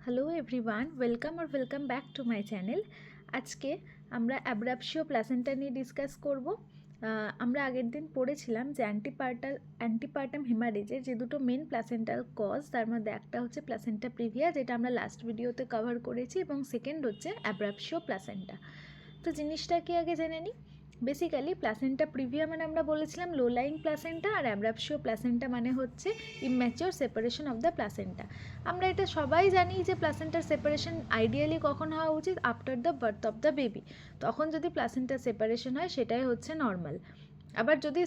Hello everyone, welcome back to my channel. আজকে আমরা অ্যাব্রাপশিও placenta নিয়ে ডিসকাস করব। আমরা আগের দিন পড়েছিলাম যে অ্যান্টিপার্টাম হেমারেজের যে দুটো মেন প্লাসেন্টাল কজ, তার মধ্যে একটা হচ্ছে প্লাসেন্টা প্রিভিয়া, যেটা আমরা লাস্ট ভিডিওতে কভার করেছি, এবং সেকেন্ড হচ্ছে অ্যাব্রাপশিও প্লাসেন্টা। তো জিনিসটা কি আগে জেনে নিই। বেসিক্যালি প্লাসেন্টা প্রিভিয়া মানে আমরা বলেছিলাম লো লাইং প্লাসেন্টা, আর অ্যাব্রাপশিও প্লাসেন্টা মানে হচ্ছে immature separation of the placenta. আমরা এটা সবাই জানি যে প্লাসেন্টার সেপারেশন আইডিয়ালি কখন হওয়া উচিত, after the birth of the baby. তখন যদি প্লাসেন্টার সেপারেশন হয় সেটাই হচ্ছে নর্মাল। আবার যদি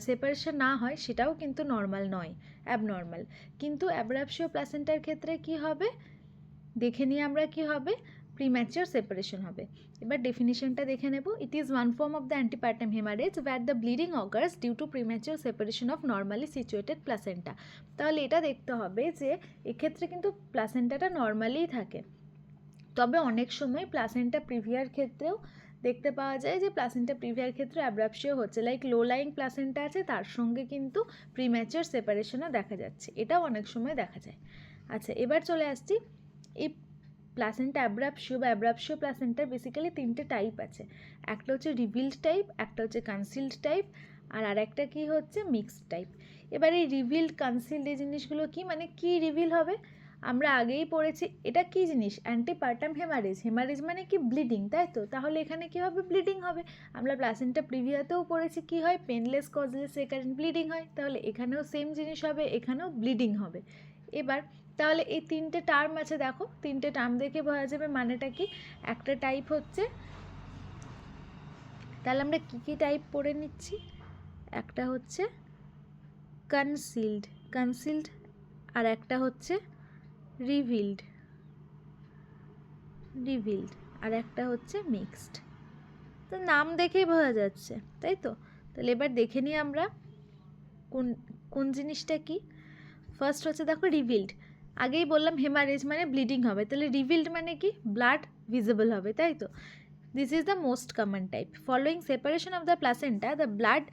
সেপারেশন না হয় সেটাও কিন্তু নর্মাল নয়, অ্যাবনর্মাল। কিন্তু অ্যাব্রাপশিও প্লাসেন্টার ক্ষেত্রে কি হবে দেখে নিয়ে আমরা, কি হবে, প্রিম্যাচিওর সেপারেশন হবে। এবার ডেফিনিশনটা দেখে নেব। It is one form of the antepartum haemorrhage where the bleeding occurs due to premature separation of normally situated placenta. তাহলে এটা দেখতে হবে যে এক্ষেত্রে কিন্তু প্লাসেন্টাটা নর্মালিই থাকে, তবে অনেক সময় প্লাসেন্টা প্রিভিয়ার ক্ষেত্রেও দেখতে পাওয়া যায় যে প্লাসেন্টা প্রিভিয়ার ক্ষেত্রে অ্যাব্রাপশিও হচ্ছে, লাইক লো লাইং প্লাসেন্টা আছে তার সঙ্গে কিন্তু প্রিম্যাচিওর সেপারেশনও দেখা যাচ্ছে, এটাও অনেক সময় দেখা যায়। আচ্ছা, এবার চলে আসছি। এই প্লাসেন্টা অ্যাব্রাপশিও বা অ্যাব্রাপশিও প্লাসেন্টার বেসিক্যালি তিনটে টাইপ আছে। একটা হচ্ছে রিভিল্ড টাইপ, একটা হচ্ছে কনসিল্ড টাইপ, আর আরেকটা কি হচ্ছে মিক্সড টাইপ। এবার এই রিভিল্ড কনসিল্ড এই জিনিসগুলো কি, মানে কি রিভিল হবে আমরা আগেই পড়েছি। এটা কি জিনিস, অ্যান্টিপার্টাম হেমারেজ। হেমারেজ মানে কি, ব্লিডিং, তাই তো? তাহলে এখানে কি হবে, ব্লিডিং হবে। আমরা প্লাসেন্টা প্রিভিয়াতেও পড়েছি কি হয়, পেনলেস কজলেস রেকারেন্ট ব্লিডিং হয়। তাহলে এখানেও সেম জিনিস হবে, এখানেও ব্লিডিং হবে। এবার তাহলে এই তিনটে টার্ম আছে, দেখো তিনটে টার্ম দেখে বোঝা যাবে মানেটা কি। একটা টাইপ হচ্ছে, তাহলে আমরা কি কি টাইপ পড়ে নিচ্ছি। একটা হচ্ছে কনসিল্ড, আর একটা হচ্ছে রিভিল্ড, আর একটা হচ্ছে মিক্সড। তো নাম দেখেই বোঝা যাচ্ছে, তাই তো? তাহলে এবার দেখে নিই আমরা কোন কোন জিনিসটা কি। ফার্স্ট হচ্ছে দেখো রিভিল্ড। আগেই বললাম হেমারেজ মানে ব্লিডিং হবে, তাহলে রিভিল্ড মানে কি, ব্লাড ভিজিবল হবে, তাই তো? This is the most common type. Following separation of the placenta, the blood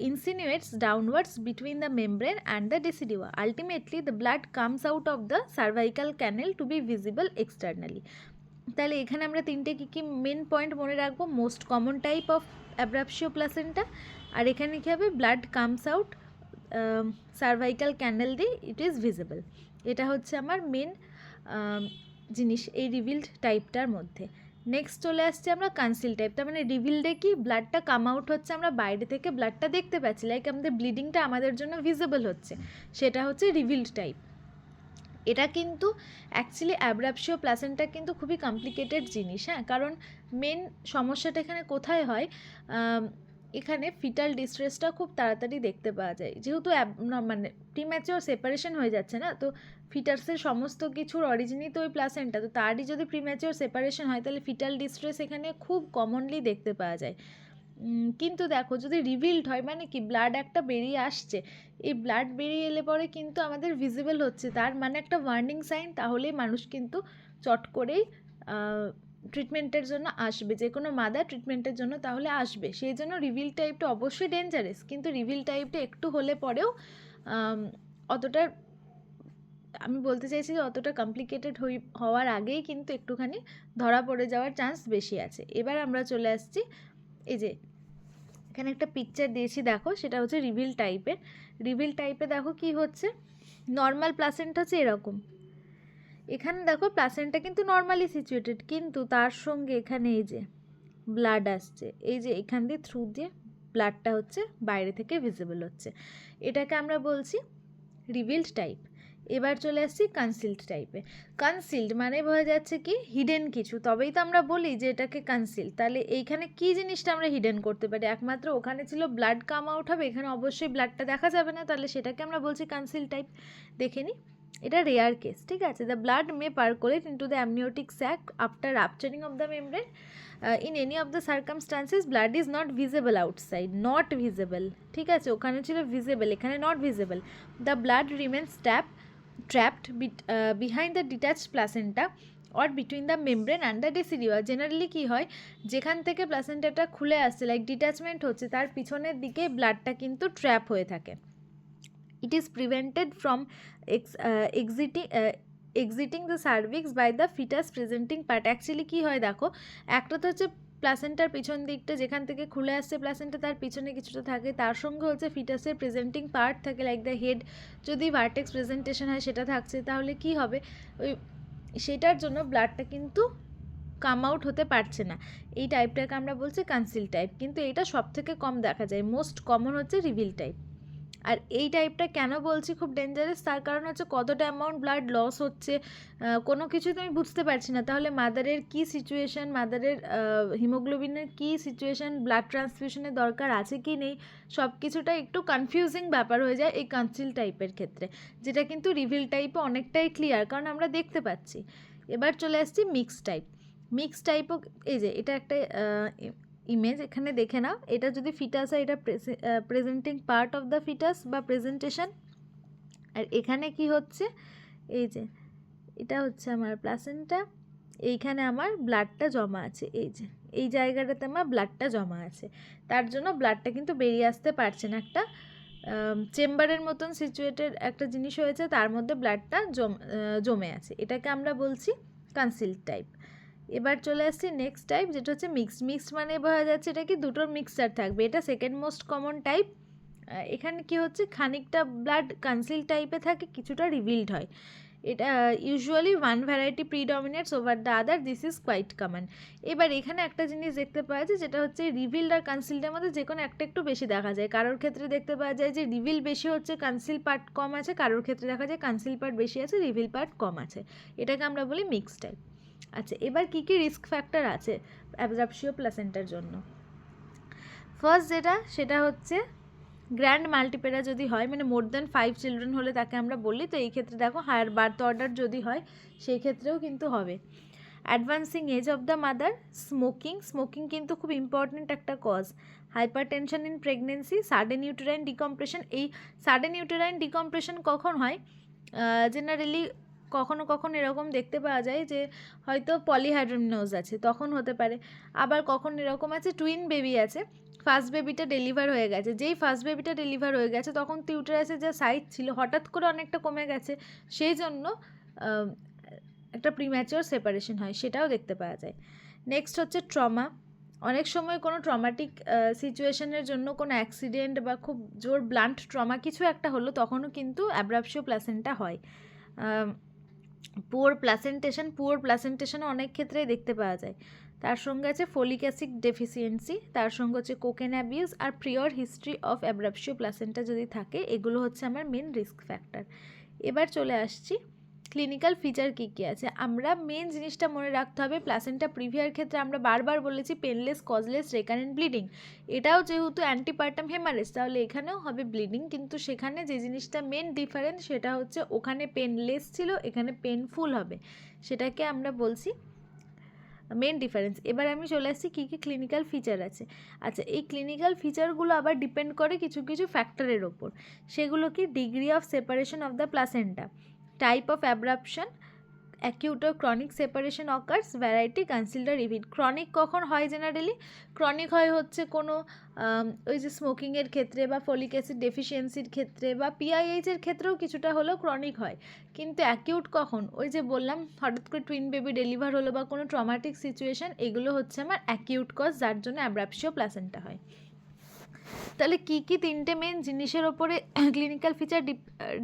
insinuates downwards between the membrane and the decidua. Ultimately, the blood comes out of the cervical canal to be visible externally. তাহলে এখানে আমরা তিনটে কী কী main point মনে রাখবো। Most common type of abruptio placenta, আর এখানে কী হবে, blood comes out cervical canal দিয়ে, ইট ইজ ভিজিবল। এটা হচ্ছে আমার মেন জিনিস এই রিভিল্ড টাইপটার মধ্যে। নেক্সট চলে আসছে আমরা কনসিল টাইপ। তার মানে রিভিল্ডে কি, ব্লাডটা কাম আউট হচ্ছে, আমরা বাইরে থেকে ব্লাডটা দেখতে পাচ্ছি, লাইক আমাদের ব্লিডিংটা আমাদের জন্য ভিজিবল হচ্ছে, সেটা হচ্ছে রিভিল্ড টাইপ। এটা কিন্তু অ্যাকচুয়ালি অ্যাব্রাপশিও প্লাসেন্টা কিন্তু খুবই কমপ্লিকেটেড জিনিস, হ্যাঁ। কারণ মেন সমস্যাটা এখানে কোথায় হয়, এখানে ফিটাল ডিস্ট্রেসটা খুব তাড়াতাড়ি দেখতে পাওয়া যায়, যেহেতু মানে প্রিম্যাচিওর সেপারেশন হয়ে যাচ্ছে না, তো ফিটাসের সমস্ত কিছুর অরিজিনই তো ওই প্লাসেন্টা, তো তারই যদি প্রিম্যাচিওর সেপারেশন হয় তাহলে ফিটাল ডিস্ট্রেস এখানে খুব কমনলি দেখতে পাওয়া যায়। কিন্তু দেখো যদি রিভিল্ড হয় মানে কি, ব্লাড একটা বেরিয়ে আসছে, এই ব্লাড বেরিয়ে এলে পরে কিন্তু আমাদের ভিজিবল হচ্ছে, তার মানে একটা ওয়ার্নিং সাইন, তাহলেই মানুষ কিন্তু চট করেই ট্রিটমেন্টের জন্য আসবে, যে কোনো মাদার ট্রিটমেন্টের জন্য তাহলে আসবে। সেই জন্য রিভিল টাইপটা অবশ্যই ডেঞ্জারাস, কিন্তু রিভিল টাইপটা একটু হলে পরেও অতটা, আমি বলতে চাইছি যে অতটা কমপ্লিকেটেড হওয়ার আগেই কিন্তু একটুখানি ধরা পড়ে যাওয়ার চান্স বেশি আছে। এবার আমরা চলে আসছি, এই যে এখানে একটা পিকচার দিয়েছি দেখো, সেটা হচ্ছে রিভিল টাইপে দেখো কি হচ্ছে। নর্মাল প্লাসেন্টা হচ্ছে এরকম, এখানে দেখো প্লাসেন্টা কিন্তু নর্মালি সিচুয়েটেড, কিন্তু তার সঙ্গে এখানে এই যে ব্লাড আসছে, এই যে এখান দিয়ে থ্রু দিয়ে ব্লাডটা হচ্ছে বাইরে থেকে ভিজিবল হচ্ছে, এটাকে আমরা বলছি রিভিল্ড টাইপ। এবার চলে আসছি কনসিল্ড টাইপে। কনসিল্ড মানে বোঝা যাচ্ছে কি, হিডেন কিছু, তবেই তো আমরা বলি যে এটাকে কনসিল্ড। তাহলে এইখানে কি জিনিসটা আমরা হিডেন করতে পারি, একমাত্র ওখানে ছিল ব্লাড কাম আউট হবে, এখানে অবশ্যই ব্লাডটা দেখা যাবে না, তাহলে সেটাকে আমরা বলছি কনসিল্ড টাইপ। দেখে নিই, এটা রেয়ার কেস, ঠিক আছে। The blood may percolate into the amniotic sac after rupturing of the membrane. In any of the circumstances blood is not visible outside, not visible, ঠিক আছে, ওখানে ছিল ভিজিবল, এখানে not visible. The blood remains trapped behind the detached placenta or between the membrane and the decidua. Generally কী হয়, যেখান থেকে প্লাসেন্টাটা খুলে আসছে, লাইক ডিট্যাচমেন্ট হচ্ছে, তার পিছনের দিকে ব্লাডটা কিন্তু ট্র্যাপ হয়ে থাকে। It is prevented from exiting the cervix by the foetus presenting part. Actually কী হয় দেখো, একটা তো হচ্ছে প্লাসেন্টার পিছন দিকটা যেখান থেকে খুলে আসছে প্লাসেন্টা, তার পিছনে কিছুটা থাকে, তার সঙ্গে হচ্ছে ফিটাসের প্রেজেন্টিং পার্ট থাকে লাইক দ্য হেড, যদি ভার্টেক্স প্রেজেন্টেশন হয় সেটা থাকছে, তাহলে কি হবে, ওই সেটার জন্য ব্লাডটা কিন্তু কাম আউট হতে পারছে না। এই টাইপটাকে আমরা বলছি কনসিল টাইপ, কিন্তু এটা সব থেকে কম দেখা যায়, মোস্ট কমন হচ্ছে রিভিল টাইপ। আর এই টাইপটা কেন বলছি খুব ডেঞ্জারাস, তার কারণ হচ্ছে কতটা অ্যামাউন্ট ব্লাড লস হচ্ছে কোনো কিছু তো আমি বুঝতে পারছি না, তাহলে মাদারের কী সিচুয়েশান, মাদারের হিমোগ্লোবিনের কী সিচুয়েশান, ব্লাড ট্রান্সফিউশনের দরকার আছে কি নেই, সব কিছুটা একটু কনফিউজিং ব্যাপার হয়ে যায় এই কনসিল টাইপের ক্ষেত্রে, যেটা কিন্তু রিভিল টাইপে অনেকটাই ক্লিয়ার, কারণ আমরা দেখতে পাচ্ছি। এবার চলে আসছি মিক্স টাইপ। মিক্স টাইপও, এই যে এটা একটা ইমেজ, এখানে দেখে নাও, এটা যদি ফিটাস হয় এটা presenting part of the foetus বা প্রেজেন্টেশন, আর এখানে কি হচ্ছে, এই যে এটা হচ্ছে আমার প্লাসেন্টা, এইখানে আমার ব্লাডটা জমা আছে, এই যে এই জায়গাটাতে আমার ব্লাডটা জমা আছে, তার জন্য ব্লাডটা কিন্তু বেরিয়ে আসতে পারছে না, একটা চেম্বারের মতন সিচুয়েটেড একটা জিনিস হয়েছে, তার মধ্যে ব্লাডটা জমে আছে, এটাকে আমরা বলছি কনসিল টাইপ। এবার চলে আসছি নেক্সট টাইপ, যেটা হচ্ছে মিক্সড। মিক্সড মানে বোঝা যাচ্ছে এটা কি দুটোর মিক্সচার থাকবে, এটা সেকেন্ড মোস্ট কমন টাইপ। এখানে কি হচ্ছে, খানিকটা ব্লাড কনসিল টাইপে থাকে, কিছুটা রিভিলড হয়, এটা usually one variety predominates over the other, this is quite common. এবার এখানে একটা জিনিস দেখতে পাওয়া যায়, যেটা হচ্ছে রিভিলড আর কনসিলটার মধ্যে যে কোনো একটা একটু বেশি দেখা যায়, কারোর ক্ষেত্রে দেখতে পাওয়া যায় যে রিভিল বেশি হচ্ছে, কনসিল পার্ট কম আছে, কারোর ক্ষেত্রে দেখা যায় কনসিল পার্ট বেশি আছে, রিভিল পার্ট কম আছে, এটাকে আমরা বলি মিক্সড টাইপ। আচ্ছা, এবার কী কী রিস্ক ফ্যাক্টর আছে অ্যাবজর্পশন প্লাসেন্টার জন্য? ফার্স্ট যেটা, সেটা হচ্ছে গ্র্যান্ড মাল্টিপেরা যদি হয়, মানে মোর দ্যান 5 চিলড্রেন হলে তাকে আমরা বলি, তো এই ক্ষেত্রে দেখো হায়ার বার্থ অর্ডার যদি হয় সেই ক্ষেত্রেও কিন্তু হবে। Advancing age of the mother, smoking কিন্তু খুব ইম্পর্ট্যান্ট একটা cause, hypertension in pregnancy, sudden uterine decompression. এই সাডেন ইউটেরাইন ডিকম্প্রেশন কখন হয়, জেনারেলি কখনো কখনো এরকম দেখতে পাওয়া যায় যে হয়তো পলিহাইড্রোমিনোজ আছে, তখন হতে পারে, আবার কখন এরকম আছে টুইন বেবি আছে, ফার্স্ট বেবিটা ডেলিভার হয়ে গেছে, যেই ফার্স্ট বেবিটা ডেলিভার হয়ে গেছে তখন টিউটারাসের যা সাইজ ছিল হঠাৎ করে অনেকটা কমে গেছে, সেই জন্য একটা প্রিম্যাচিওর সেপারেশন হয়, সেটাও দেখতে পাওয়া যায়। নেক্সট হচ্ছে ট্রমা, অনেক সময় কোনো ট্রমাটিক সিচুয়েশনের জন্য, কোনো অ্যাক্সিডেন্ট বা খুব জোর ব্লান্ট ট্রমা কিছু একটা হলো, তখনও কিন্তু অ্যাব্রাপশিও প্লাসেন্টা হয়। পুয়ার প্লাসেন্টেশনও অনেক ক্ষেত্রেই দেখতে পাওয়া যায়। তার সঙ্গে আছে ফোলিক অ্যাসিড ডেফিসিয়েন্সি, তার সঙ্গে হচ্ছে কোকেন অ্যাবিউজ আর prior history of abruptio placenta যদি থাকে, এগুলো হচ্ছে আমার মেন রিস্ক ফ্যাক্টর। এবার চলে আসছি ক্লিনিক্যাল ফিচার কী কী আছে। আমরা মেন জিনিসটা মনে রাখতে হবে, প্লাসেন্টা প্রিভিয়ার ক্ষেত্রে আমরা বারবার বলেছি পেনলেস, কজলেস, রেকারেন্ট ব্লিডিং, এটাও যেহেতু অ্যান্টিপার্টাম হেমারেজ, তাহলে এখানেও হবে ব্লিডিং, কিন্তু সেখানে যে জিনিসটা মেন ডিফারেন্স সেটা হচ্ছে ওখানে পেনলেস ছিল, এখানে পেনফুল হবে, সেটাকে আমরা বলছি মেন ডিফারেন্স। এবার আমি চলে আসছি কী কী ক্লিনিক্যাল ফিচার আছে। আচ্ছা, এই ক্লিনিক্যাল ফিচারগুলো আবার ডিপেন্ড করে কিছু কিছু ফ্যাক্টরের ওপর, সেগুলো কি, degree of separation of the placenta, type of abruption, acute ও chronic separation occurs, variety, concealed আর রিভিড। ক্রনিক কখন হয়, জেনারেলি ক্রনিক হয় হচ্ছে কোনো ওই যে স্মোকিংয়ের ক্ষেত্রে বা ফলিক অ্যাসিড ডেফিসিয়েন্সির ক্ষেত্রে বা পিআইএইচের ক্ষেত্রেও কিছুটা হলেও ক্রনিক হয়, কিন্তু অ্যাকিউট কখন, ওই যে বললাম হঠাৎ করে টুইন বেবি ডেলিভার হলো বা কোনো ট্রমাটিক সিচুয়েশান, এগুলো হচ্ছে আমার অ্যাকিউট কজ, যার জন্য অ্যাব্রাপশিও প্লাসেন্টা হয়। তাহলে কী কী তিনটে মেন জিনিসের ওপরে ক্লিনিক্যাল ফিচার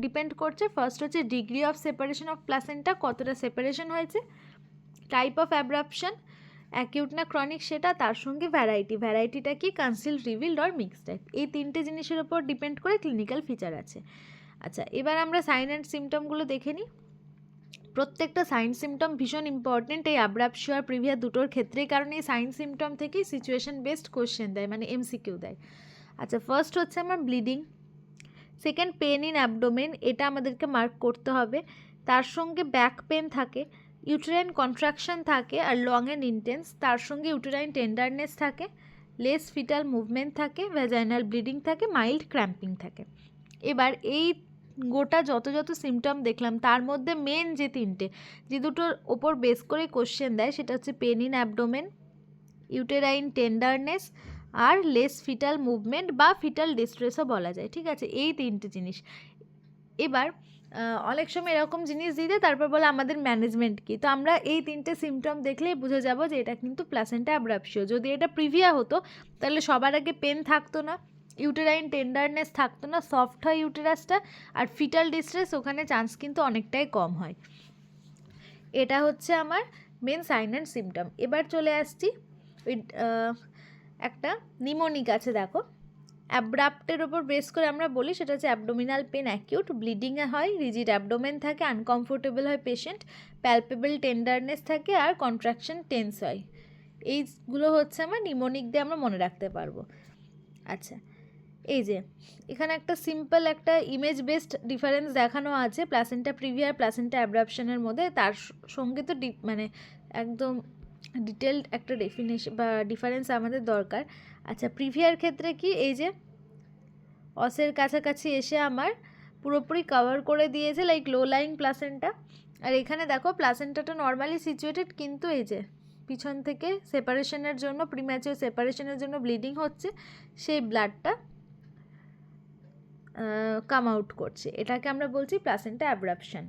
ডিপেন্ড করছে? ফার্স্ট হচ্ছে degree of separation of placenta, কতটা সেপারেশন হয়েছে, টাইপ অফ অ্যাব্রাপশন, অ্যাকিউট না ক্রনিক সেটা, তার সঙ্গে ভ্যারাইটিটা কি, কনসিল, রিভিলড আর মিক্সড টাইপ, এই তিনটে জিনিসের ওপর ডিপেন্ড করে ক্লিনিক্যাল ফিচার আছে। আচ্ছা, এবার আমরা সাইন অ্যান্ড সিমটমগুলো দেখে নিই। প্রত্যেকটা সাইন সিমটম ভীষণ ইম্পর্টেন্ট এই অ্যাব্রাপশিও আর প্রিভিয়া দুটোর ক্ষেত্রেই, কারণ এই সাইন সিমটম থেকেই সিচুয়েশন বেসড কোশ্চেন দেয়, মানে এমসিকিউ দেয়। আচ্ছা, ফার্স্ট হচ্ছে আমার bleeding, second pain in abdomen, এটা আমাদেরকে মার্ক করতে হবে, তার সঙ্গে ব্যাক পেন থাকে, ইউটেরাইন কন্ট্রাকশন থাকে আর লং অ্যান্ড ইন্টেন্স, তার সঙ্গে ইউটেরাইন টেন্ডারনেস থাকে, লেস ফিটাল মুভমেন্ট থাকে, ভ্যাজাইনাল ব্লিডিং থাকে, মাইল্ড ক্র্যাম্পিং থাকে। এবার এই গোটা যত সিমটম দেখলাম তার মধ্যে মেন যে তিনটে, যে দুটোর ওপর বেস করে কোশ্চেন দেয়, সেটা হচ্ছে pain in abdomen, uterine tenderness আর লেস ফিটাল মুভমেন্ট বা ফিটাল ডিস্ট্রেসও বলা যায়, ঠিক আছে, এই তিনটে জিনিস। এবার অনেক সময় এরকম জিনিস দিয়ে দেয়, তারপর বলে আমাদের ম্যানেজমেন্ট কী। তো আমরা এই 3টে সিমটম দেখলেই বুঝে যাব যে এটা কিন্তু প্লাসেন্টা অ্যাব্রাপশিও। যদি এটা প্রিভিয়া হতো তাহলে সবার আগে পেন থাকতো না, ইউটেরাইন টেন্ডারনেস থাকতো না, সফট হয় ইউটেরাসটা, আর ফিটাল ডিস্ট্রেস ওখানে চান্স কিন্তু অনেকটাই কম হয়। এটা হচ্ছে আমার মেন সাইন অ্যান্ড সিমটম। এবার চলে আসছি ওই একটা নিমোনিক আছে, দেখো অ্যাব্রাপ্টের ওপর বেস করে আমরা বলি, সেটা হচ্ছে অ্যাবডোমিনাল পেন অ্যাকিউট, ব্লিডিংয়ে হয়, রিজিড অ্যাবডোমেন থাকে, আনকমফোর্টেবল হয় পেশেন্ট, প্যালপেবল টেন্ডারনেস থাকে, আর কন্ট্রাকশন টেন্স হয়। এইগুলো হচ্ছে আমার নিমোনিক দিয়ে আমরা মনে রাখতে পারবো। আচ্ছা, এই যে এখানে একটা সিম্পল একটা ইমেজ বেসড ডিফারেন্স দেখানো আছে প্লাসেন্টা প্রিভিয়া আর প্লাসেন্টা অ্যাব্রাপশনের মধ্যে, তার সঙ্গে তো মানে একদম ডিটেলড একটা ডেফিনেশন বা ডিফারেন্স আমাদের দরকার। আচ্ছা, প্রিভিয়ার ক্ষেত্রে কি, এই যে অসের কাছাকাছি এসে আমার পুরোপুরি কভার করে দিয়েছে লাইক লো লাইং প্লাসেন্টা, আর এখানে দেখো প্লাসেন্টাটা নর্মালি সিচুয়েটেড, কিন্তু এই যে পিছন থেকে সেপারেশনের জন্য, প্রিম্যাচিওর সেপারেশনের জন্য ব্লিডিং হচ্ছে, সেই ব্লাডটা কাম আউট করছে, এটাকে আমরা বলছি প্লাসেন্টা অ্যাব্রাপশন।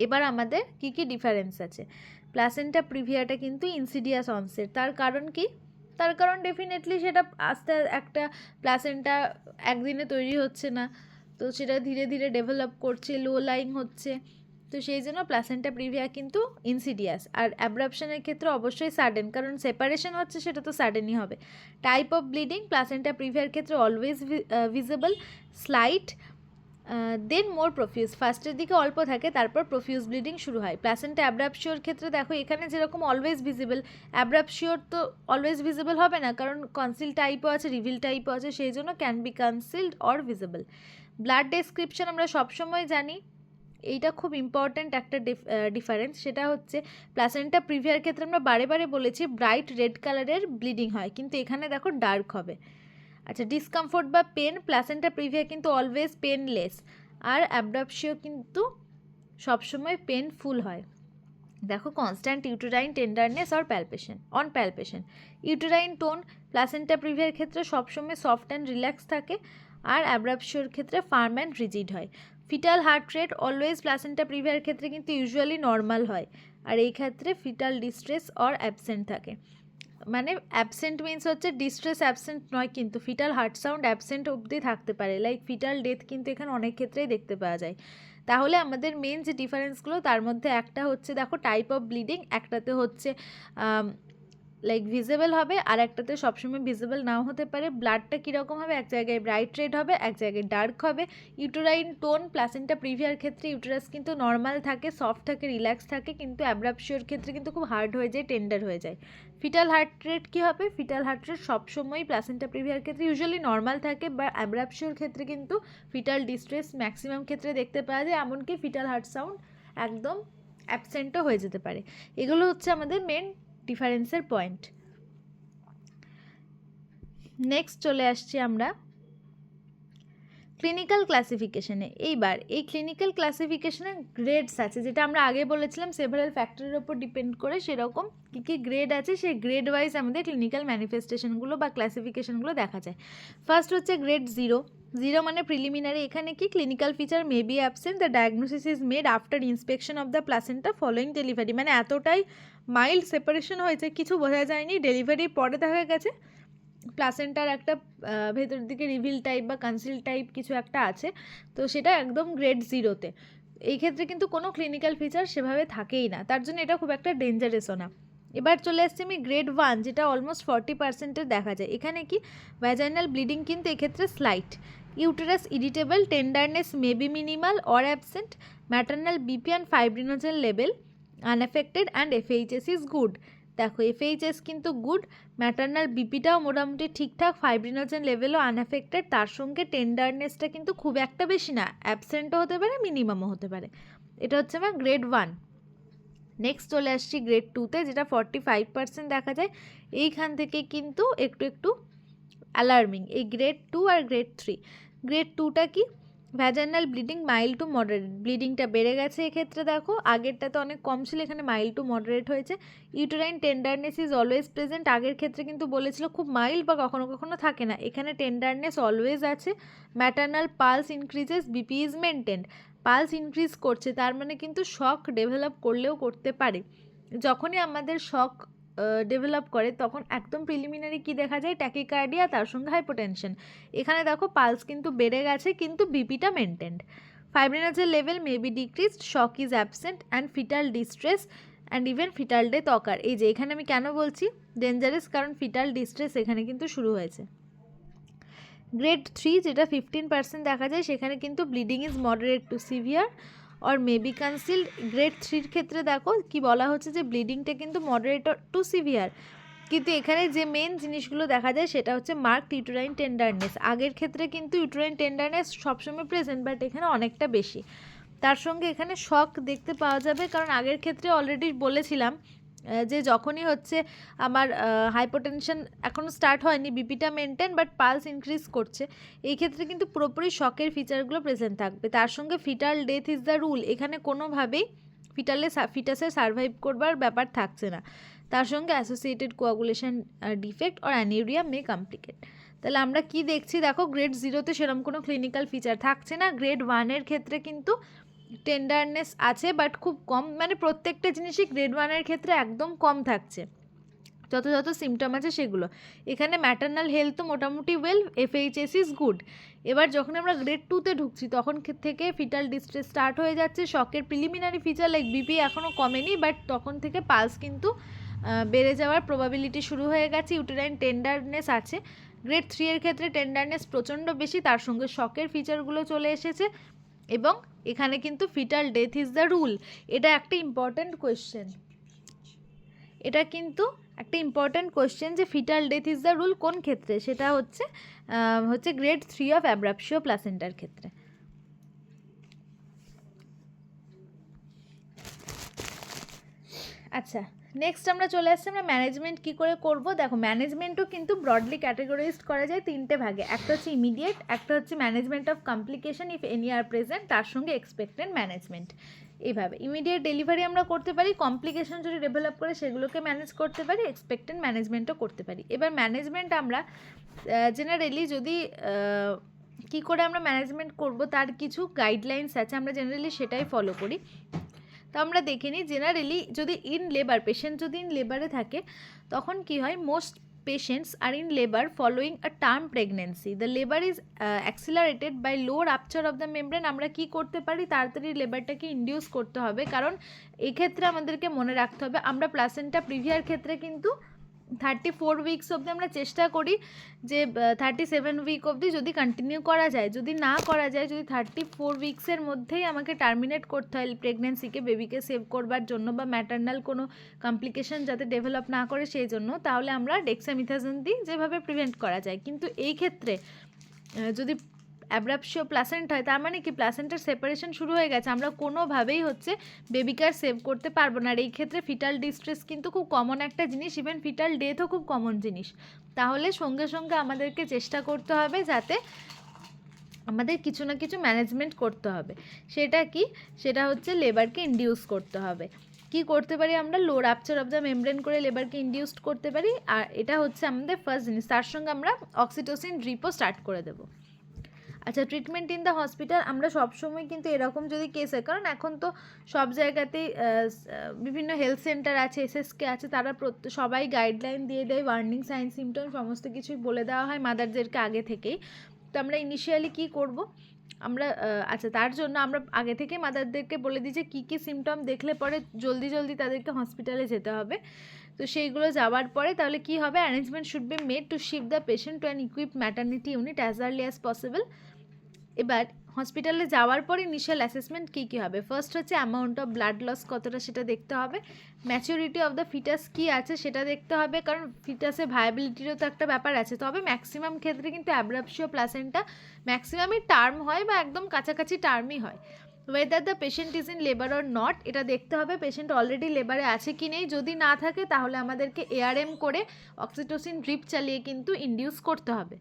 এবার আমাদের কি কি ডিফারেন্স আছে। প্লাসেন্টা প্রিভিয়াটা কিন্তু ইনসিডিয়াস অনসেট, তার কারণ কি, তার কারণ ডেফিনেটলি সেটা আস্তে একটা প্লাসেন্টা একদিনে তৈরি হচ্ছে না, তো সেটা ধীরে ধীরে ডেভেলপ করছে, লো লাইং হচ্ছে, তো সেই জন্য প্লাসেন্টা প্রিভিয়া কিন্তু ইনসিডিয়াস। আর অ্যাব্রাপশনের ক্ষেত্রে অবশ্যই সাডেন, কারণ সেপারেশন হচ্ছে সেটা তো সাডেনই হবে। টাইপ অফ ব্লিডিং, প্লাসেন্টা প্রিভিয়ার ক্ষেত্রে অলওয়েজ ভিজিবল, স্লাইট, দেন মোর প্রফিউজ, ফার্স্টের দিকে অল্প থাকে, তারপর প্রফিউজ ব্লিডিং শুরু হয়। প্লাসেন্টা অ্যাব্রাপশিওর ক্ষেত্রে দেখো এখানে যেরকম অলওয়েজ ভিজিবল, অ্যাব্রাপশিওর তো অলওয়েজ ভিজিবল হবে না, কারণ কনসিল টাইপও আছে, রিভিল টাইপও আছে, সেই জন্য can be concealed or visible. Blood description আমরা সবসময় জানি, এইটা খুব ইম্পর্ট্যান্ট একটা ডিফারেন্স, সেটা হচ্ছে প্লাসেন্টা প্রিভিয়ার ক্ষেত্রে আমরা বারে বারে বলেছি ব্রাইট রেড কালারের ব্লিডিং হয়, কিন্তু এখানে দেখো ডার্ক হবে। আচ্ছা, ডিসকমফোর্ট বা পেন, প্লাসেন্টা প্রিভিয়া কিন্তু অলওয়েজ পেনলেস, আর অ্যাব্রাপশিও কিন্তু সবসময় পেনফুল হয়। দেখো constant uterine tenderness or palpation. Uterine tone placenta প্রিভিয়ার ক্ষেত্রে সবসময় সফট অ্যান্ড রিল্যাক্স থাকে, আর অ্যাব্রাপশিওর ক্ষেত্রে ফার্ম অ্যান্ড রিজিড হয়। Fetal heart rate always placenta প্রিভিয়ার ক্ষেত্রে কিন্তু ইউজুয়ালি নর্মাল হয়, আর এই ক্ষেত্রে ফিটাল ডিস্ট্রেস অর অ্যাবসেন্ট থাকে। মানে অ্যাবসেন্ট মিনস হচ্ছে ডিস্ট্রেস অ্যাবসেন্ট নয়, কিন্তু ফিটাল হার্ট সাউন্ড অ্যাবসেন্ট অবধি থাকতে পারে, লাইক ফিটাল ডেথ কিন্তু এখানে অনেক ক্ষেত্রেই দেখতে পাওয়া যায়। তাহলে আমাদের মেন যে ডিফারেন্সগুলো তার মধ্যে একটা হচ্ছে দেখো টাইপ অফ ব্লিডিং, একটাতে হচ্ছে লাইক ভিজিবল হবে, আর একটাতে সবসময় ভিজিবল নাও হতে পারে। ব্লাডটা কীরকম হবে, এক জায়গায় ব্রাইট রেড হবে, এক জায়গায় ডার্ক হবে। ইউটেরাইন টোন প্লাসেন্টা প্রিভিয়ার ক্ষেত্রে ইউটেরাস কিন্তু নর্মাল থাকে, সফট থাকে, রিল্যাক্স থাকে, কিন্তু অ্যাব্রাপশিওর ক্ষেত্রে কিন্তু খুব হার্ড হয়ে যায়, টেন্ডার হয়ে যায়। ফিটাল হার্ট রেট কী হবে, ফিটাল হার্ট রেট সবসময়ই প্লাসেন্টা প্রিভিয়ার ক্ষেত্রে ইউজুয়ালি নর্মাল থাকে, বা অ্যাব্রাপশিওর ক্ষেত্রে কিন্তু ফিটাল ডিস্ট্রেস ম্যাক্সিমাম ক্ষেত্রে দেখতে পাওয়া যায়, এমনকি ফিটাল হার্ট সাউন্ড একদম অ্যাবসেন্টও হয়ে যেতে পারে। এগুলো হচ্ছে আমাদের মেন ডিফারেন্সের পয়েন্ট। নেক্সট চলে আসছি আমরা ক্লিনিক্যাল ক্লাসিফিকেশনে। এইবার এই ক্লিনিক্যাল ক্লাসিফিকেশনের গ্রেডস আছে, যেটা আমরা আগে বলেছিলাম সেভারাল ফ্যাক্টরের ওপর ডিপেন্ড করে সেরকম কী কী গ্রেড আছে, সেই গ্রেড ওয়াইজ আমাদের ক্লিনিক্যাল ম্যানিফেস্টেশনগুলো বা ক্লাসিফিকেশনগুলো দেখা যায়। ফার্স্ট হচ্ছে গ্রেড 0 মানে প্রিলিমিনারি। এখানে কি clinical feature may be absent, the diagnosis is made after inspection of the placenta following delivery, মানে এতটাই মাইল্ড সেপারেশন হয়েছে কিছু বোঝা যায়নি, ডেলিভারির পরে দেখা গেছে প্লাসেন্টার একটা ভেতর দিকে রিভিল টাইপ বা কনসিল টাইপ কিছু একটা আছে, তো সেটা একদম গ্রেড 0-তে। এই ক্ষেত্রে কিন্তু কোনো ক্লিনিক্যাল ফিচার সেভাবে থাকেই না, তার জন্য এটা খুব একটা ডেঞ্জারাসও না। এবার চলে আসছি আমি গ্রেড 1, যেটা অলমোস্ট 40%-এর দেখা যায়। এখানে কি ভ্যাজাইনাল ব্লিডিং কিন্তু এক্ষেত্রে slight, uterus irritable, tenderness may be minimal or absent, maternal BP and fibrinogen level unaffected, and FHS is good. দেখো এফএইচএস কিন্তু গুড, ম্যাটার্নাল বিপিটাও মোটামুটি ঠিকঠাক, ফাইব্রিনোজেন লেভেলও আনএফেক্টেড, তার সঙ্গে টেন্ডারনেসটা কিন্তু খুব একটা বেশি না, অ্যাবসেন্টও হতে পারে, মিনিমামও হতে পারে। এটা হচ্ছে আমার গ্রেড 1। নেক্সট চলে আসছি গ্রেড 2-তে, যেটা 45% দেখা যায়। এইখান থেকে কিন্তু একটু অ্যালার্মিং এই গ্রেড 2 আর গ্রেড 3। গ্রেড 2টা কি, vaginal bleeding mild to moderate, ব্লিডিংটা বেড়ে গেছে এক্ষেত্রে, দেখো আগেরটাতে অনেক কম ছিল, এখানে মাইল্ড টু মডারেট হয়েছে। Uterine tenderness is always present, আগের ক্ষেত্রে কিন্তু বলেছিল খুব মাইল্ড বা কখনো কখনো থাকে না, এখানে টেন্ডারনেস অলওয়েজ আছে। Maternal pulse increases, BP is maintained, pulse increase করছে, তার মানে কিন্তু শক ডেভেলপ করলেও করতে পারে। যখনই আমাদের শক ডেভেলপ করে তখন একদম প্রিলিমিনারি কি দেখা যায়, ট্যাকিকার্ডিয়া, তার সঙ্গে হাইপোটেনশন। এখানে দেখো পালস কিন্তু বেড়ে গেছে কিন্তু বিপিটা maintained. Fibrinogen level may be decreased, shock is absent and fetal distress and even fetal death occur. এই যে এখানে আমি কেন বলছি ডেঞ্জারাস, কারণ ফিটাল ডিস্ট্রেস এখানে কিন্তু শুরু হয়েছে। গ্রেড 3 যেটা 15% দেখা যায়, সেখানে কিন্তু bleeding is moderate to severe or maybe concealed. Grade 3-র ক্ষেত্রে দেখো কি বলা হচ্ছে যে ব্লিডিংটা কিন্তু মডারেট টু সিভিয়ার, কিন্তু এখানে যে মেন জিনিসগুলো দেখা যায় সেটা হচ্ছে মার্কড ইউটেরাইন টেন্ডারনেস। আগের ক্ষেত্রে কিন্তু ইউটেরাইন টেন্ডারনেস সবসময় প্রেজেন্ট, বাট এখানে অনেকটা বেশি। তার সঙ্গে এখানে শক দেখতে পাওয়া যাবে, কারণ আগের ক্ষেত্রে অলরেডি বলেছিলাম যে যখনই হচ্ছে আমার হাইপোটেনশন এখনও স্টার্ট হয়নি, বিপিটা মেনটেন বাট পালস ইনক্রিজ করছে, এই ক্ষেত্রে কিন্তু পুরোপুরি শকের ফিচারগুলো প্রেজেন্ট থাকবে। তার সঙ্গে fetal death is the rule, এখানে কোনোভাবেই ফিটাসে সার্ভাইভ করবার ব্যাপার থাকছে না। তার সঙ্গে associated coagulation defect or anuria may complicate. তাহলে আমরা কি দেখছি দেখো, গ্রেড 0-তে সেরকম কোনো ক্লিনিক্যাল ফিচার থাকছে না। গ্রেড 1-এর ক্ষেত্রে কিন্তু টেন্ডারনেস আছে বাট খুব কম, মানে প্রত্যেকটা জিনিসই গ্রেড 1-এর ক্ষেত্রে একদম কম থাকছে, যত যত সিমটম আছে সেগুলো। এখানে ম্যাটার্নাল হেলথ তো মোটামুটি ওয়েল, এফএইচএস ইজ গুড। এবার যখন আমরা গ্রেড 2-তে ঢুকছি তখন থেকে ফিটাল ডিস্ট্রেস স্টার্ট হয়ে যাচ্ছে, শকের প্রিলিমিনারি ফিচার লাইক বিপি এখনও কমেনি, বাট তখন থেকে পালস কিন্তু বেড়ে যাওয়ার প্রবাবিলিটি শুরু হয়ে গেছে। ইউটেরাইন টেন্ডারনেস আছে। গ্রেড 3-এর ক্ষেত্রে টেন্ডারনেস প্রচণ্ড বেশি, তার সঙ্গে শকের ফিচারগুলো চলে এসেছে, এবং এখানে কিন্তু fetal death is the rule. এটা একটা ইম্পর্ট্যান্ট কোয়েশ্চেন, এটা কিন্তু একটা ইম্পর্ট্যান্ট কোয়েশ্চেন যে fetal death is the rule কোন ক্ষেত্রে, সেটা হচ্ছে গ্রেড 3 অফ অ্যাব্রাপশিও প্লাসেন্টার ক্ষেত্রে। আচ্ছা, নেক্সট আমরা চলে আসছি আমরা ম্যানেজমেন্ট কী করে করব। দেখো ম্যানেজমেন্টও কিন্তু ব্রডলি ক্যাটেগরাইজড করা যায় 3টে ভাগে। একটা হচ্ছে ইমিডিয়েট, একটা হচ্ছে management of complication if any are present, তার সঙ্গে এক্সপেক্টেড ম্যানেজমেন্ট। এইভাবে ইমিডিয়েট ডেলিভারি আমরা করতে পারি, কমপ্লিকেশন যদি ডেভেলপ করে সেগুলোকে ম্যানেজ করতে পারি, এক্সপেক্টেড ম্যানেজমেন্টও করতে পারি। এবার ম্যানেজমেন্ট আমরা জেনারেলি যদি কী করে আমরা ম্যানেজমেন্ট করব তার কিছু গাইডলাইন্স আছে, আমরা জেনারেলি সেটাই ফলো করি। তো আমরা দেখে নিই জেনারেলি যদি পেশেন্ট যদি ইন লেবারে থাকে তখন কি হয়, most patients are in labour following a term pregnancy, the labour is accelerated by low rupture of the membrane. আমরা কি করতে পারি, তাড়াতাড়ি লেবারটাকে ইনডিউস করতে হবে, কারণ এক্ষেত্রে আমাদেরকে মনে রাখতে হবে আমরা প্লাসেন্টা প্রিভিয়ার ক্ষেত্রে কিন্তু 34 উইকস অবধি আমরা চেষ্টা করি যে 37 উইক অবধি যদি কন্টিনিউ করা যায়, যদি না করা যায়, যদি 34 উইক্সের মধ্যেই আমাকে টার্মিনেট করতে হয় প্রেগনেন্সিকে, বেবিকে সেভ করবার জন্য বা ম্যাটার্নাল কোনো কমপ্লিকেশন যাতে ডেভেলপ না করে সেই জন্য, তাহলে আমরা ডেক্সামিথাজোন দিই যেভাবে প্রিভেন্ট করা যায়। কিন্তু এই ক্ষেত্রে যদি অ্যাব্রাপশিও প্লাসেন্ট হয় তার মানে কি প্লাসেন্টার সেপারেশন শুরু হয়ে গেছে, আমরা কোনোভাবেই বেবিকে আর সেভ করতে পারবো না। আর এই ক্ষেত্রে ফিটাল ডিস্ট্রেস কিন্তু খুব কমন একটা জিনিস, ইভেন ফিটাল ডেথও খুব কমন জিনিস। তাহলে সঙ্গে সঙ্গে আমাদেরকে চেষ্টা করতে হবে যাতে আমাদের কিছু না কিছু ম্যানেজমেন্ট করতে হবে। সেটা কি, সেটা হচ্ছে লেবারকে ইনডিউস করতে হবে। কি করতে পারি আমরা, লো রাপচার অফ দ্য মেমব্রেন করে লেবারকে ইনডিউস করতে পারি, আর এটা হচ্ছে আমাদের ফার্স্ট জিনিস। তার সঙ্গে আমরা অক্সিটোসিন ড্রিপও স্টার্ট করে দেবো। আচ্ছা, ট্রিটমেন্ট ইন দ্য হসপিটাল আমরা সবসময় কিন্তু এরকম যদি কেস হয়, কারণ এখন তো সব জায়গাতেই বিভিন্ন হেলথ সেন্টার আছে, এসএসকে আছে, তারা সবাই গাইডলাইন দিয়ে দেয়, ওয়ার্নিং সাইন সিমটম সমস্ত কিছুই বলে দেওয়া হয় মাদারদেরকে আগে থেকেই। তো আমরা ইনিশিয়ালি কী করব, আমরা আচ্ছা তার জন্য আমরা আগে থেকে মাদারদেরকে বলে দিই যে কী কী সিমটম দেখলে পরে জলদি জলদি তাদেরকে হসপিটালে যেতে হবে। তো সেইগুলো যাওয়ার পরে তাহলে কি হবে, arrangement should be made to shift the patient to an equipped maternity unit as early as possible. এবার হসপিটালে যাওয়ার পর ইনিশিয়াল অ্যাসেসমেন্ট কী কী হবে, ফার্স্ট হচ্ছে অ্যামাউন্ট অফ ব্লাড লস কতটা সেটা দেখতে হবে, ম্যাচুরিটি অফ দ্য ফিটাস কী আছে সেটা দেখতে হবে, কারণ ফিটাসে ভায়াবিলিটিরও তো একটা ব্যাপার আছে। তবে ম্যাক্সিমাম ক্ষেত্রে কিন্তু অ্যাব্রাপশিও প্লাসেন্টা ম্যাক্সিমামই টার্ম হয় বা একদম কাছাকাছি টার্মই হয়। Whether the patient is in labour or not, এটা দেখতে হবে পেশেন্ট অলরেডি লেবারে আছে কি নেই, যদি না থাকে তাহলে আমাদেরকে এআরএম করে অক্সিটোসিন ড্রিপ চালিয়ে কিন্তু ইনডিউস করতে হবে।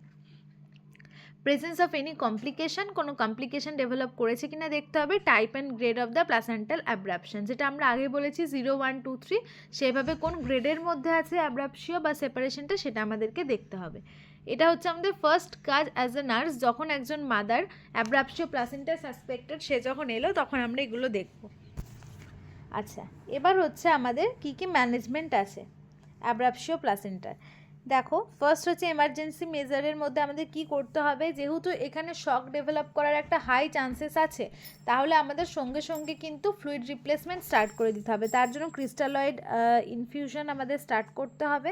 প্রেজেন্স অফ এনি কমপ্লিকেশন, কোনো কমপ্লিকেশন ডেভেলপ করেছে কিনা দেখতে হবে। Type and grade of the placental abruption, যেটা আমরা আগে বলেছি 0, 1, 2, 3, সেভাবে কোন গ্রেডের মধ্যে আছে অ্যাব্রাপশিও বা সেপারেশনটা সেটা আমাদেরকে দেখতে হবে। এটা হচ্ছে আমাদের ফার্স্ট কাজ অ্যাজ এ নার্স, যখন একজন মাদার অ্যাব্রাপশিও প্লাসেন্টা সাসপেক্টেড সে যখন এলো তখন আমরা এগুলো দেখব। আচ্ছা, এবার হচ্ছে আমাদের কি কি ম্যানেজমেন্ট আছে অ্যাব্রাপশিও প্লাসেন্টার। দেখো, ফার্স্ট হচ্ছে এমার্জেন্সি মেজারের মধ্যে আমাদের কি করতে হবে, যেহেতু এখানে শক ডেভেলপ করার একটা হাই চান্সেস আছে, তাহলে আমাদের সঙ্গে সঙ্গে কিন্তু ফ্লুইড রিপ্লেসমেন্ট স্টার্ট করে দিতে হবে। তার জন্য ক্রিস্টালয়েড ইনফিউশন আমাদের স্টার্ট করতে হবে।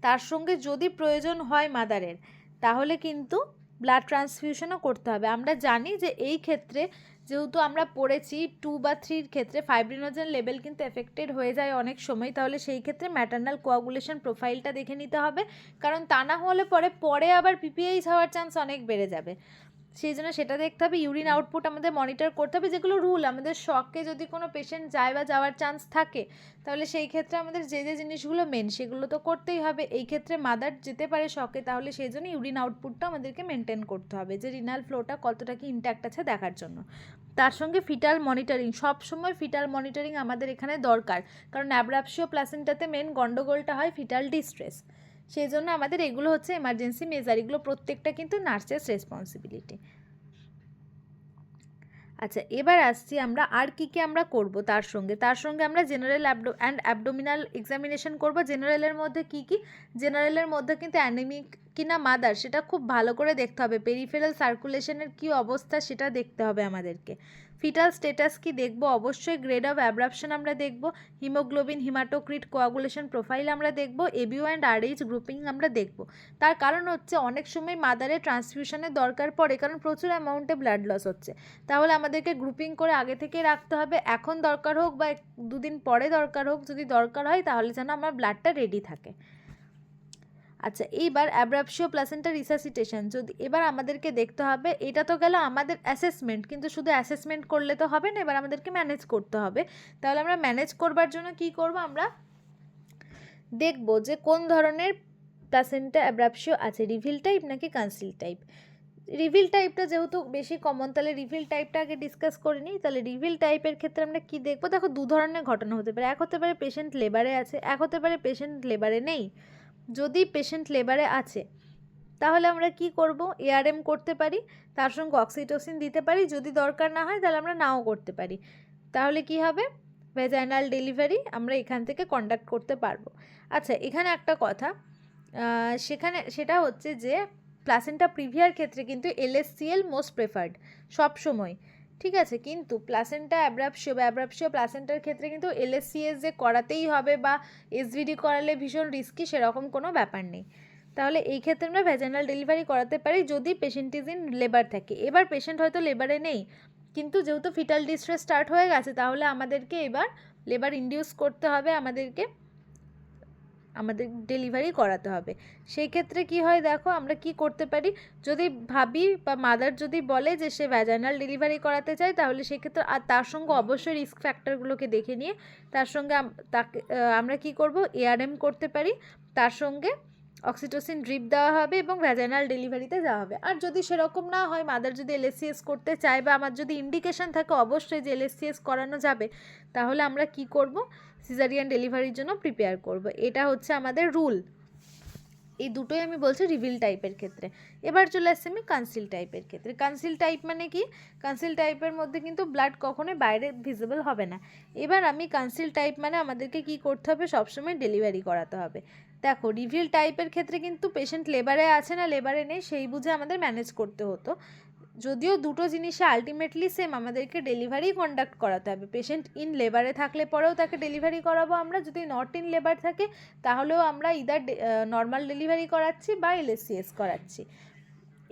তার সঙ্গে যদি প্রয়োজন হয় মাদারের, তাহলে কিন্তু ব্লাড ট্রান্সফিউশনও করতে হবে। আমরা জানি যে এই ক্ষেত্রে যেহেতু আমরা পড়েছি 2 বা 3 ক্ষেত্রে ফাইব্রিনোজেন লেভেল কিন্তু এফেক্টেড হয়ে যায় অনেক সময়, তাহলে সেই ক্ষেত্রে ম্যাটার্নাল কোয়াগুলেশন প্রোফাইলটা দেখে নিতে হবে, কারণ তা না হলে পরে আবার পিপিএইচ হওয়ার চান্স অনেক বেড়ে যাবে। সেই জন্য সেটা দেখতে হবে। ইউরিন আউটপুট আমাদের মনিটর করতে হবে, যেগুলো রুল। আমাদের শকে যদি কোনো পেশেন্ট যায় বা যাওয়ার চান্স থাকে, তাহলে সেই ক্ষেত্রে আমাদের যে যে জিনিসগুলো মেন সেগুলো তো করতেই হবে। এই ক্ষেত্রে মাদার যেতে পারে শকে, তাহলে সেই জন্য ইউরিন আউটপুটটা আমাদেরকে মেনটেন করতে হবে, যে রিনাল ফ্লোটা কতটা কি ইন্ট্যাক্ট আছে দেখার জন্য। তার সঙ্গে ফিটাল মনিটরিং, সবসময় ফিটাল মনিটরিং আমাদের এখানে দরকার, কারণ অ্যাব্রাপশিও প্লাসেন্টাতে মেন গন্ডগোলটা হয় ফিটাল ডিস্ট্রেস। সেই জন্য আমাদের এগুলো হচ্ছে এমার্জেন্সি মেজার, এগুলো প্রত্যেকটা কিন্তু নার্সের রেসপন্সিবিলিটি। আচ্ছা, এবার আসছি আমরা আর কি কি আমরা করব। তার সঙ্গে আমরা জেনারেল অ্যাবডোমিনাল এক্সামিনেশন করব। জেনারেলের মধ্যে কি কি, জেনারেলের মধ্যে কিন্তু অ্যানিমিক কিনা মাদার সেটা খুব ভালো করে দেখতে হবে। পেরিফেরাল সার্কুলেশনের কি অবস্থা সেটা দেখতে হবে আমাদেরকে। ফিটাল স্টেটাস কি দেখব, অবশ্যই গ্রেড অফ অ্যাব্রাপশন আমরা দেখব, হিমোগ্লোবিন হিমাটোক্রিট কোয়াগুলেশন প্রোফাইল আমরা দেখব, এবিও অ্যান্ড আরএইচ গ্রুপিং আমরা দেখব। তার কারণ হচ্ছে অনেক সময় মাদারের ট্রান্সফিউশনের দরকার পড়ে, কারণ প্রচুর অ্যামাউন্টে ব্লাড লস হচ্ছে, তাহলে আমাদেরকে গ্রুপিং করে আগে থেকেই রাখতে হবে। এখন দরকার হোক বা 2 দিন পরে দরকার হোক, যদি দরকার হয় তাহলে যেন আমার ব্লাডটা রেডি থাকে। আচ্ছা, এইবার অ্যাব্রাপশিও প্লাসেন্টা রিসাসিটেশন, যদি এবার আমাদেরকে দেখতে হবে, এটা তো গেল আমাদের অ্যাসেসমেন্ট, কিন্তু শুধু অ্যাসেসমেন্ট করলে তো হবে না, এবার আমাদেরকে ম্যানেজ করতে হবে। তাহলে আমরা ম্যানেজ করবার জন্য কি করব, আমরা দেখব যে কোন ধরনের প্লাসেন্টা অ্যাব্রাপশিও আছে, রিভিল টাইপ নাকি কনসিল টাইপ। রিভিল টাইপটা যেহেতু বেশি কমন, তাহলে রিভিল টাইপটা আগে ডিসকাস করে নিই। তাহলে রিভিল টাইপের ক্ষেত্রে আমরা কি দেখব, দেখো 2 ধরনের ঘটনা হতে পারে। এক হতে পারে পেশেন্ট লেবারে আছে, এক হতে পারে পেশেন্ট লেবারে নেই। যদি পেশেন্ট লেবারে আছে, তাহলে আমরা কি করব, এআরএম করতে পারি, তার সঙ্গে অক্সিটোসিন দিতে পারি। যদি দরকার না হয় তাহলে আমরা নাও করতে পারি। তাহলে কি হবে, ভ্যাজাইনাল ডেলিভারি আমরা এখান থেকে কন্ডাক্ট করতে পারবো। আচ্ছা, এখানে একটা কথা, সেটা হচ্ছে যে প্লাসেন্টা প্রিভিয়ার ক্ষেত্রে কিন্তু এলএসসিএল মোস্ট প্রেফার্ড সব সময়, ঠিক আছে। কিন্তু প্লাসেন্টা অ্যাব্রাপশিও প্লাসেন্টার ক্ষেত্রে কিন্তু এলএসসিএস যে করাতেই হবে বা এসভিডি করালে ভীষণ রিস্কি সেরকম কোনো ব্যাপার নেই। তাহলে এই ক্ষেত্রে আমরা ভ্যাজাইনাল ডেলিভারি করাতে পারি যদি পেশেন্ট ইজ ইন লেবার থাকে। এবার পেশেন্ট হয়তো লেবারে নেই, কিন্তু যেহেতু ফিটাল ডিস্ট্রেস স্টার্ট হয়ে গেছে, তাহলে আমাদেরকে এবার লেবার ইনডিউস করতে হবে, আমাদের ডেলিভারি করাতে হবে। সেই ক্ষেত্রে কি হয়, দেখো আমরা কি করতে পারি, যদি ভাবি বা মাদার যদি বলে যে সে ভ্যাজাইনাল ডেলিভারি করাতে চায়, তাহলে সেক্ষেত্রে আর তার সঙ্গে অবশ্যই রিস্ক ফ্যাক্টরগুলোকে দেখে নিয়ে তার সঙ্গে তাকে আমরা কি করব, এআরএম করতে পারি, তার সঙ্গে অক্সিটোসিন ড্রিপ দেওয়া হবে এবং ভ্যাজাইনাল ডেলিভারিতে যাওয়া হবে। আর যদি সেরকম না হয়, মাদার যদি এলএসসিএস করতে চায় বা আমার যদি ইন্ডিকেশন থাকে অবশ্যই যে এলএসসিএস করানো যাবে, তাহলে আমরা কি করব, সিজারিয়ান ডেলিভারির জন্য প্রিপেয়ার করব। এটা হচ্ছে আমাদের রুল। এই দুটোই আমি বলছি রিভিল টাইপের ক্ষেত্রে। এবার চলে আসছে আমি কনসিল টাইপের ক্ষেত্রে। কনসিল টাইপ মানে কি, কনসিল টাইপের মধ্যে কিন্তু ব্লাড কখনোই বাইরে ভিজিবল হবে না। এবার আমি কনসিল টাইপ মানে আমাদেরকে কি করতে হবে, সবসময় ডেলিভারি করাতে হবে। দেখো, রিভিল টাইপের ক্ষেত্রে কিন্তু পেশেন্ট লেবারে আছে না লেবারে নেই সেই বুঝে আমাদের ম্যানেজ করতে হতো। যদিও দুটো জিনিসে আলটিমেটলি সেম, আমাদেরকে ডেলিভারি কন্ডাক্ট করাতে হবে। পেশেন্ট ইন লেবারে থাকলে পরেও তাকে ডেলিভারি করাবো আমরা, যদি নট ইন লেবার থাকে তাহলেও আমরা ইদার নর্মাল ডেলিভারি করাচ্ছি বা এলএসসিএস করাচ্ছি।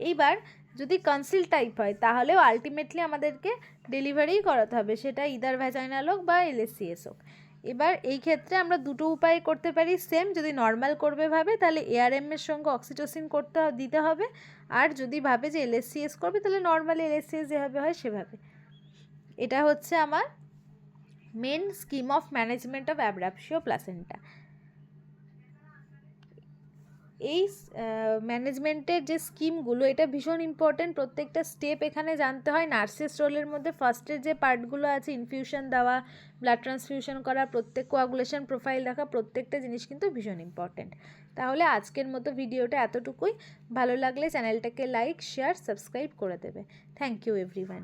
এইবার যদি কনসিল টাইপ হয় তাহলেও আলটিমেটলি আমাদেরকে ডেলিভারিই করাতে হবে, সেটা ইদার ভ্যাজাইনাল হোক বা এলএসসিএস হোক। এবার এই ক্ষেত্রে আমরা দুটো উপায় করতে পারি সেম। যদি নর্মাল করবে ভাবে তাহলে এআরএম এর সঙ্গে অক্সিটোসিন দিতে হবে, আর যদি ভাবে যে এলএসসিএস করবে তাহলে নর্মালি এলএসসিএস যেভাবে হয় সেভাবে। এটা হচ্ছে আমার main scheme of management of abruptio placenta. এই ম্যানেজমেন্টের যে স্কিমগুলো এটা ভীষণ ইম্পর্টেন্ট, প্রত্যেকটা স্টেপ এখানে জানতে হয়। নার্সেস রোলের মধ্যে ফার্স্টের যে পার্টগুলো আছে, ইনফিউশন দেওয়া, ব্লাড ট্রান্সফিউশন করা, প্রত্যেক কোয়াগুলেশন প্রোফাইল রাখা, প্রত্যেকটা জিনিস কিন্তু ভীষণ ইম্পর্টেন্ট। তাহলে আজকের মতো ভিডিওটা এতটুকুই। ভালো লাগলে চ্যানেলটাকে লাইক, শেয়ার, সাবস্ক্রাইব করে দেবে। Thank you everyone.